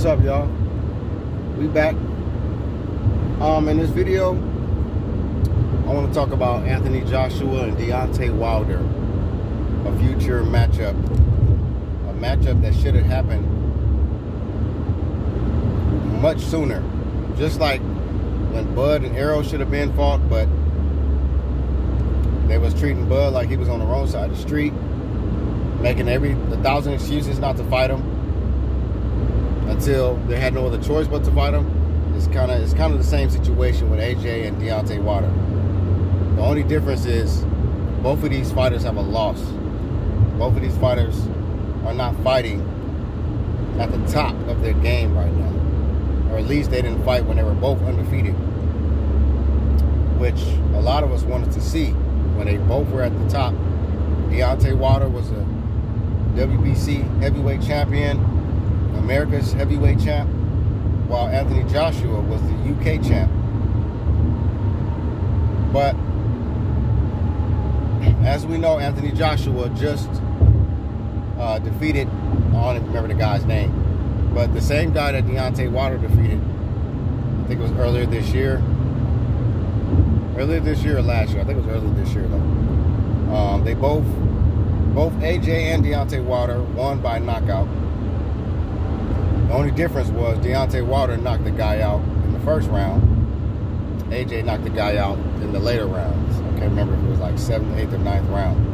up, y'all? We back. In this video, I want to talk about Anthony Joshua and Deontay Wilder, a future matchup, a matchup that should have happened much sooner. Just like when Bud and Arrow should have been fought, but they was treating Bud like he was on the wrong side of the street, making 1,000 excuses not to fight him until they had no other choice but to fight him. It's kind of the same situation with AJ and Deontay Wilder. The only difference is both of these fighters have a loss. Both of these fighters are not fighting at the top of their game right now, or at least they didn't fight when they were both undefeated, which a lot of us wanted to see when they both were at the top. Deontay Wilder was a WBC heavyweight champion, America's heavyweight champ, while Anthony Joshua was the UK champ. But as we know, Anthony Joshua just defeated, I don't even remember the guy's name, but the same guy that Deontay Wilder defeated, I think it was earlier this year or last year. I think it was earlier this year though. They both AJ and Deontay Wilder won by knockout. The only difference was Deontay Wilder knocked the guy out in the first round. AJ knocked the guy out in the later rounds. I can't remember if it was like 7th, 8th, or 9th round.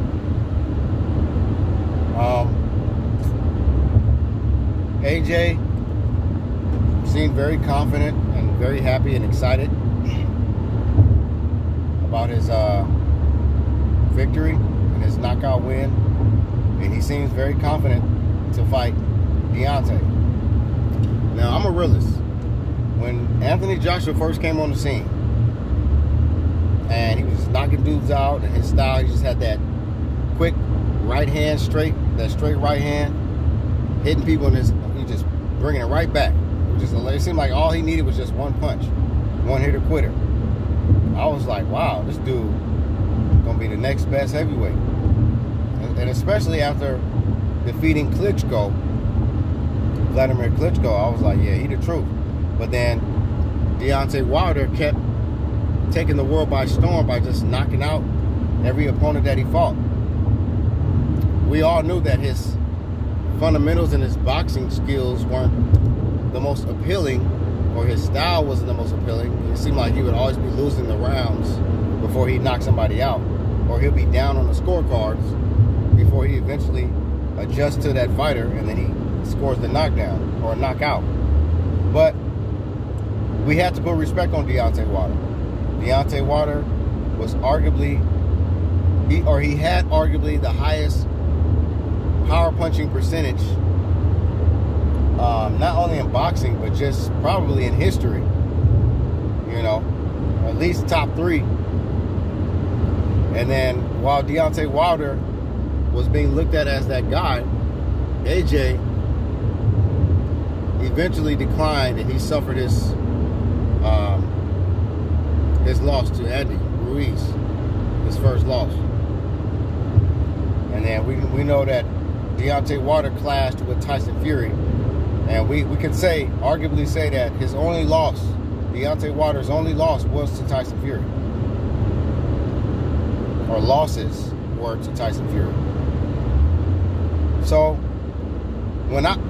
AJ seemed very confident and very happy and excited about his victory and his knockout win. And he seems very confident to fight Deontay. Now, I'm a realist. When Anthony Joshua first came on the scene, and he was knocking dudes out, and his style, he just had that quick right hand straight right hand, hitting people, and he just bringing it right back. It seemed like all he needed was just one punch, one hitter quitter. I was like, wow, this dude gonna be the next best heavyweight. And especially after defeating Vladimir Klitschko, I was like, yeah, he the truth. But then Deontay Wilder kept taking the world by storm by just knocking out every opponent that he fought. We all knew that his fundamentals and his boxing skills weren't the most appealing, or his style wasn't the most appealing. It seemed like he would always be losing the rounds before he knocked somebody out, or he'll be down on the scorecards before he eventually adjusts to that fighter, and then he scores the knockdown or knockout. But we had to put respect on Deontay Wilder. Deontay Wilder was arguably, he had arguably the highest power punching percentage, not only in boxing, but just probably in history. You know, at least top 3. And then while Deontay Wilder was being looked at as that guy, AJ eventually declined, and he suffered his loss to Andy Ruiz, his first loss. And then we know that Deontay Wilder clashed with Tyson Fury, and we can arguably say that his only loss, Deontay Wilder's only loss, was to Tyson Fury, or losses were to Tyson Fury. So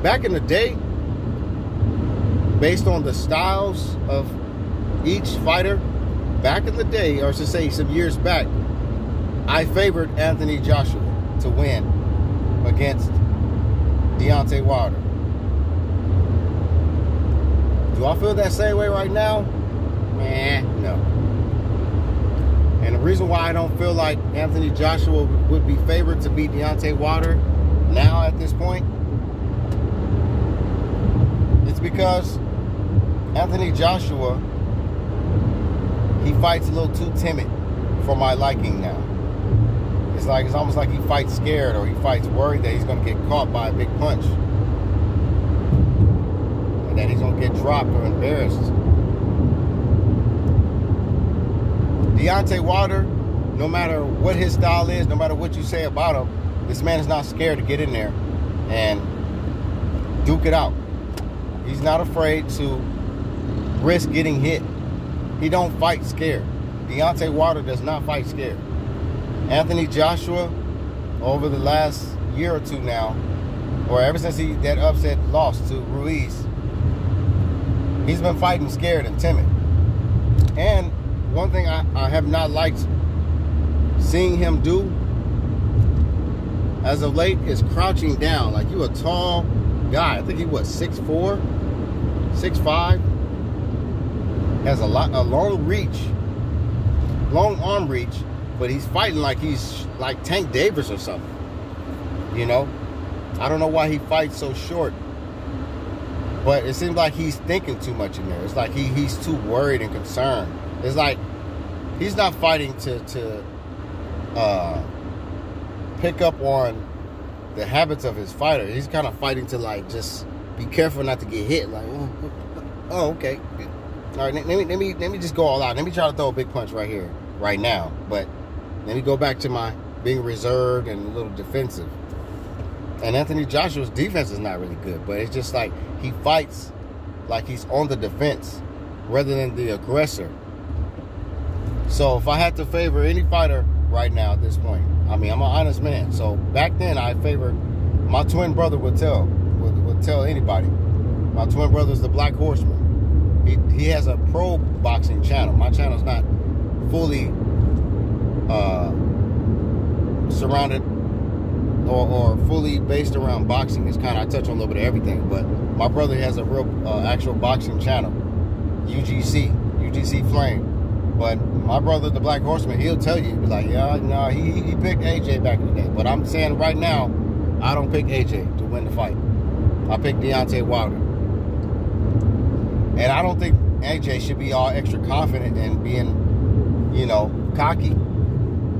back in the day, based on the styles of each fighter, back in the day, or to say some years back, I favored Anthony Joshua to win against Deontay Wilder. Do I feel that same way right now? No. And the reason why I don't feel like Anthony Joshua would be favored to beat Deontay Wilder now at this point, it's because Anthony Joshua, he fights a little too timid for my liking now. It's almost like he fights scared, or he fights worried that he's going to get caught by a big punch, and that he's going to get dropped or embarrassed. Deontay Wilder, no matter what his style is, no matter what you say about him, this man is not scared to get in there and duke it out. He's not afraid to risk getting hit. He don't fight scared. Deontay Wilder does not fight scared. Anthony Joshua, over the last year or two now, or ever since that upset loss to Ruiz, he's been fighting scared and timid. And one thing I have not liked seeing him do as of late is crouching down. Like, you a tall guy. I think he was 6'4", 6'5". Has a long reach, long arm reach, but he's fighting like he's like Tank Davis or something. You know? I don't know why he fights so short. But it seems like he's thinking too much in there. It's like he's too worried and concerned. It's like he's not fighting to pick up on the habits of his fighter. He's kind of fighting to, like, just be careful not to get hit. Like, oh, okay. All right, let me just go all out. Let me try to throw a big punch right here, right now. But let me go back to my being reserved and a little defensive. And Anthony Joshua's defense is not really good, but it's just like he fights like he's on the defense rather than the aggressor. So if I had to favor any fighter right now at this point, I mean, I'm an honest man. So back then I favored, my twin brother would tell anybody. My twin brother's the Black Horseman. He has a pro boxing channel. My channel's not fully surrounded or fully based around boxing. It's kind of, I touch on a little bit of everything. But my brother has a real actual boxing channel, UGC Flame. But my brother, the Black Horseman, he'll tell you, he's like, yeah, no, he picked AJ back in the day. But I'm saying right now, I don't pick AJ to win the fight. I pick Deontay Wilder. And I don't think AJ should be all extra confident and being, you know, cocky.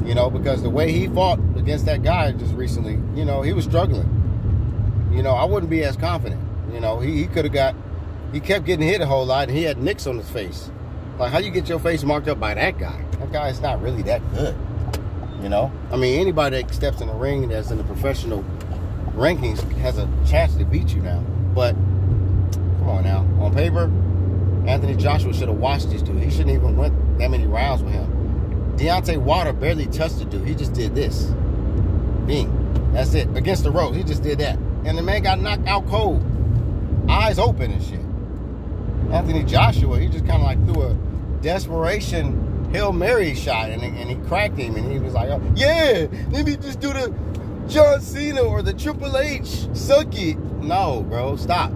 You know, because the way he fought against that guy just recently, you know, he was struggling. You know, I wouldn't be as confident. You know, he could have he kept getting hit a whole lot, and he had nicks on his face. Like, how you get your face marked up by that guy? That guy's not really that good. You know? I mean, anybody that steps in the ring that's in the professional rankings has a chance to beat you now. But, come on now. On paper, Anthony Joshua should have watched this dude. He shouldn't even went that many rounds with him. Deontay Wilder barely touched the dude. He just did this. Bing. That's it. Against the ropes. He just did that. And the man got knocked out cold. Eyes open and shit. Anthony Joshua, he just kind of like threw a desperation Hail Mary shot, and he cracked him, and he was like, oh, yeah, let me just do the John Cena or the Triple H suck it. No, bro, stop.